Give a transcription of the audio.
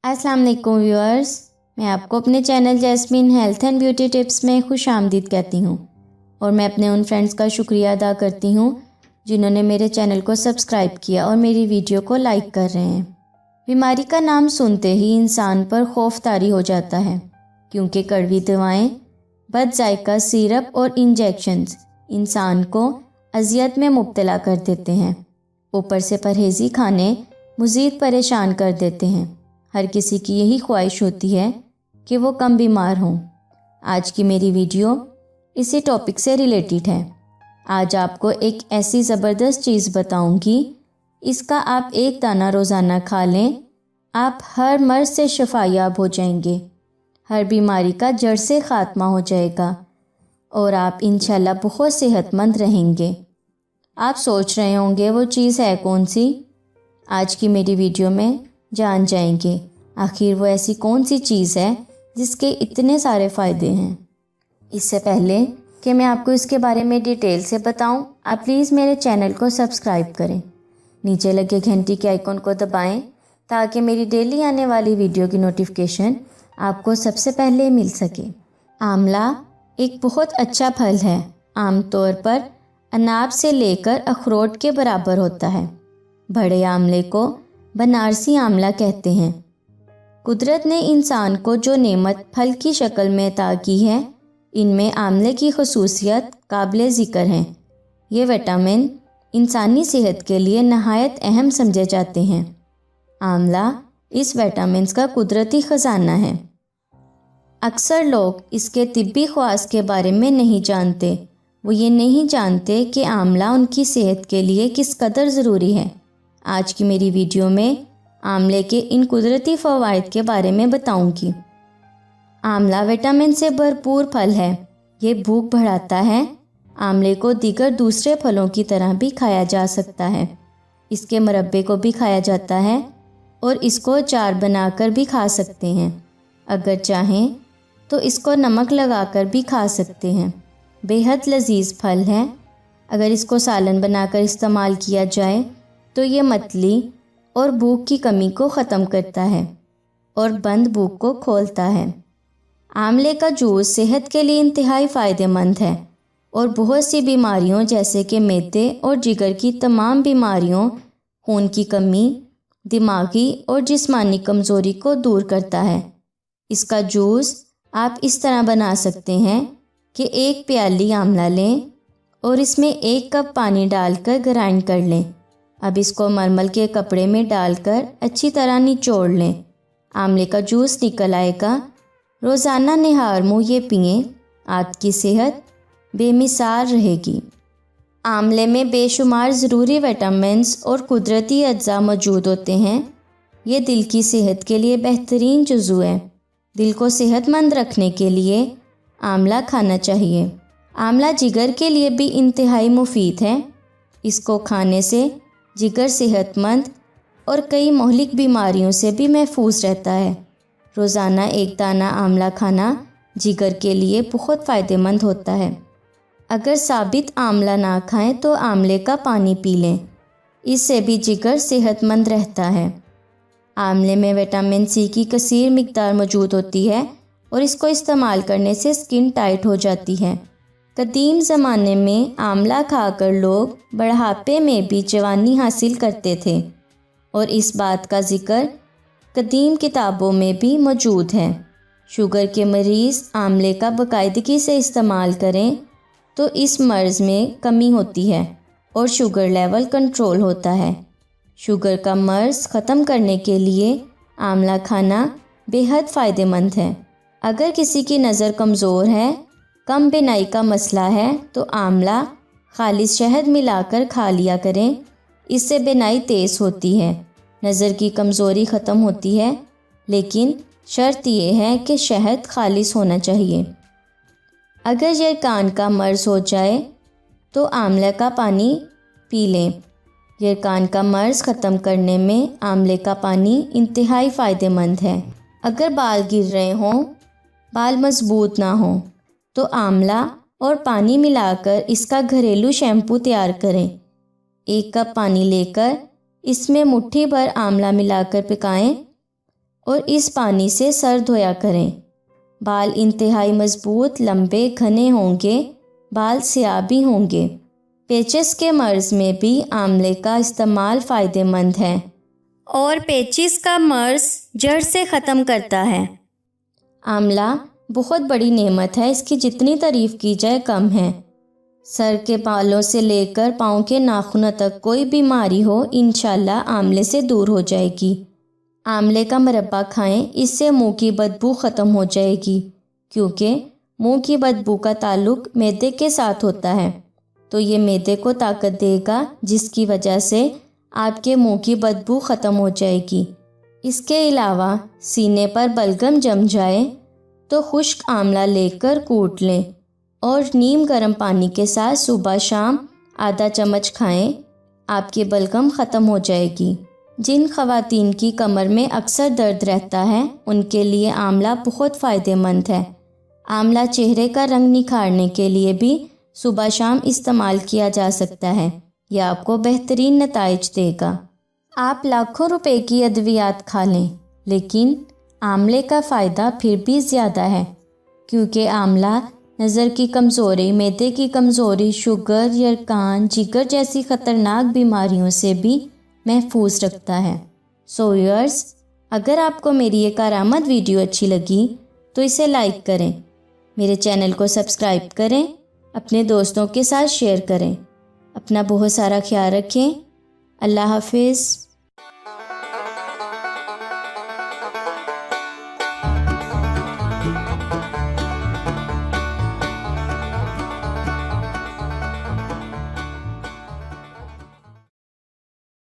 अस्सलाम वालेकुम व्यूअर्स, मैं आपको अपने channel jasmine health and beauty tips में खुश आमदीद कहती हूँ और मैं अपने उन फ्रेंड्स का शुक्रिया अदा करती हूँ जिन्होंने मेरे चैनल को सब्सक्राइब किया और मेरी वीडियो को लाइक कर रहे हैं। बीमारी का नाम सुनते ही इंसान पर खौफ तारी हो जाता है क्योंकि कड़वी दवाएं, बद जायका सिरप और इंजेक्शंस इंसान को अजियत में मुब्तला कर देते हैं। ऊपर से परहेज़ी खाने मज़ीद परेशान कर देते हैं। हर किसी की यही ख्वाहिश होती है कि वो कम बीमार हों। आज की मेरी वीडियो इसी टॉपिक से रिलेटेड है। आज आपको एक ऐसी ज़बरदस्त चीज़ बताऊंगी, इसका आप एक दाना रोज़ाना खा लें, आप हर मर्ज़ से शफायाब हो जाएंगे, हर बीमारी का जड़ से ख़ात्मा हो जाएगा और आप इंशाल्लाह बहुत सेहतमंद रहेंगे। आप सोच रहे होंगे वो चीज़ है कौन सी? आज की मेरी वीडियो में जान जाएंगे आखिर वो ऐसी कौन सी चीज़ है जिसके इतने सारे फ़ायदे हैं। इससे पहले कि मैं आपको इसके बारे में डिटेल से बताऊं, आप प्लीज़ मेरे चैनल को सब्सक्राइब करें, नीचे लगे घंटी के आइकन को दबाएं ताकि मेरी डेली आने वाली वीडियो की नोटिफिकेशन आपको सबसे पहले मिल सके। आंवला एक बहुत अच्छा फल है। आमतौर पर अनाब से लेकर अखरोट के बराबर होता है। बड़े आंवले को बनारसी आंवला कहते हैं। कुदरत ने इंसान को जो नेमत फल की शक्ल में अता की है, इनमें आंवले की खसूसियत काबिल ज़िक्र हैं। ये विटामिन इंसानी सेहत के लिए नहायत अहम समझे जाते हैं। आंवला इस विटामिन्स का कुदरती ख़जाना है। अक्सर लोग इसके तिब्बी ख़वास के बारे में नहीं जानते। वो ये नहीं जानते कि आंवला उनकी सेहत के लिए किस कदर ज़रूरी है। आज की मेरी वीडियो में आंवले के इन कुदरती फ़वाइद के बारे में बताऊंगी। आंवला विटामिन से भरपूर फल है। ये भूख बढ़ाता है। आंवले को दीगर दूसरे फलों की तरह भी खाया जा सकता है। इसके मुरब्बे को भी खाया जाता है और इसको अचार बनाकर भी खा सकते हैं। अगर चाहें तो इसको नमक लगाकर भी खा सकते हैं। बेहद लजीज फल है। अगर इसको सालन बनाकर इस्तेमाल किया जाए तो ये मतली और भूख की कमी को ख़त्म करता है और बंद भूख को खोलता है। आंवले का जूस सेहत के लिए इंतहाई फ़ायदेमंद है और बहुत सी बीमारियों जैसे कि मैदे और जिगर की तमाम बीमारियों, खून की कमी, दिमागी और जिस्मानी कमज़ोरी को दूर करता है। इसका जूस आप इस तरह बना सकते हैं कि एक प्याली आंवला लें और इसमें 1 कप पानी डालकर ग्राइंड कर लें। अब इसको मलमल के कपड़े में डालकर अच्छी तरह निचोड़ लें। आंवले का जूस निकल आएगा। रोज़ाना निहार मुँह ये पिएं, आपकी सेहत बेमिसाल रहेगी। आंवले में बेशुमार ज़रूरी विटामिन्स और कुदरती अज्जा मौजूद होते हैं। ये दिल की सेहत के लिए बेहतरीन जुज़ू है। दिल को सेहतमंद रखने के लिए आंवला खाना चाहिए। आंवला जिगर के लिए भी इंतहाई मुफीद है। इसको खाने से जिगर सेहतमंद और कई मोहलिक बीमारियों से भी महफूज रहता है। रोज़ाना 1 दाना आंवला खाना जिगर के लिए बहुत फ़ायदेमंद होता है। अगर साबित आंवला ना खाएं तो आंवले का पानी पी लें, इससे भी जिगर सेहतमंद रहता है। आंवले में विटामिन सी की कसीर मिकदार मौजूद होती है और इसको इस्तेमाल करने से स्किन टाइट हो जाती है। कदीम ज़माने में आंवला खाकर लोग बढ़ापे में भी जवानी हासिल करते थे और इस बात का जिक्र कदीम किताबों में भी मौजूद है। शुगर के मरीज़ आंवले का बाकायदगी से इस्तेमाल करें तो इस मर्ज़ में कमी होती है और शुगर लेवल कंट्रोल होता है। शुगर का मर्ज़ ख़त्म करने के लिए आंवला खाना बेहद फ़ायदेमंद है। अगर किसी की नज़र कमज़ोर है, कम बिनाई का मसला है तो आंवला खालिस शहद मिलाकर खा लिया करें। इससे बिनाई तेज़ होती है, नज़र की कमज़ोरी ख़त्म होती है, लेकिन शर्त यह है कि शहद खालिस होना चाहिए। अगर यह कान का मर्ज़ हो जाए तो आंवले का पानी पी लें। यह कान का मर्ज़ ख़त्म करने में आंवले का पानी इंतहाई फ़ायदेमंद है। अगर बाल गिर रहे हों, बाल मज़बूत ना हों तो आंवला और पानी मिलाकर इसका घरेलू शैम्पू तैयार करें। 1 कप पानी लेकर इसमें मुट्ठी भर आंवला मिलाकर पकाएं اور اس پانی سے سر دھویا کریں۔ بال انتہائی مضبوط، لمبے، گھنے ہوں گے، بال سیاہ بھی ہوں گے۔ پیچس کے مرض میں بھی آملے کا استعمال فائدہ مند ہے اور پیچس کا مرض جڑ سے ختم کرتا ہے۔ آملہ بہت بڑی نعمت ہے، اس کی جتنی تعریف کی جائے کم ہے۔ سر کے بالوں سے لے کر پاؤں کے ناخنوں تک کوئی بیماری ہو انشاءاللہ آملے سے دور ہو جائے گی۔ آملے کا مربع کھائیں، اس سے منہ کی بدبو ختم ہو جائے گی، کیونکہ منہ کی بدبو کا تعلق معدے کے ساتھ ہوتا ہے، تو یہ معدے کو طاقت دے گا جس کی وجہ سے آپ کے منہ کی بدبو ختم ہو جائے گی۔ اس کے علاوہ سینے پر بلغم جم جائے تو خشک آملہ لے کر کوٹ لیں اور نیم گرم پانی کے ساتھ صبح شام آدھا چمچ کھائیں، آپ کی بلغم ختم ہو جائے گی۔ جن خواتین کی کمر میں اکثر درد رہتا ہے ان کے لیے آملہ بہت فائدہ مند ہے۔ آملہ چہرے کا رنگ نکھارنے کے لیے بھی صبح شام استعمال کیا جا سکتا ہے، یہ آپ کو بہترین نتائج دے گا۔ آپ لاکھوں روپے کی ادویات کھا لیں لیکن آملے کا فائدہ پھر بھی زیادہ ہے، کیونکہ آملہ نظر کی کمزوری، معدے کی کمزوری، شوگر، یرقان، جگر جیسی خطرناک بیماریوں سے بھی محفوظ رکھتا ہے۔ سو ویورز، اگر آپ کو میری یہ کارآمد ویڈیو اچھی لگی تو اسے لائک کریں، میرے چینل کو سبسکرائب کریں، اپنے دوستوں کے ساتھ شیئر کریں۔ اپنا بہت سارا خیال رکھیں۔ اللہ حافظ۔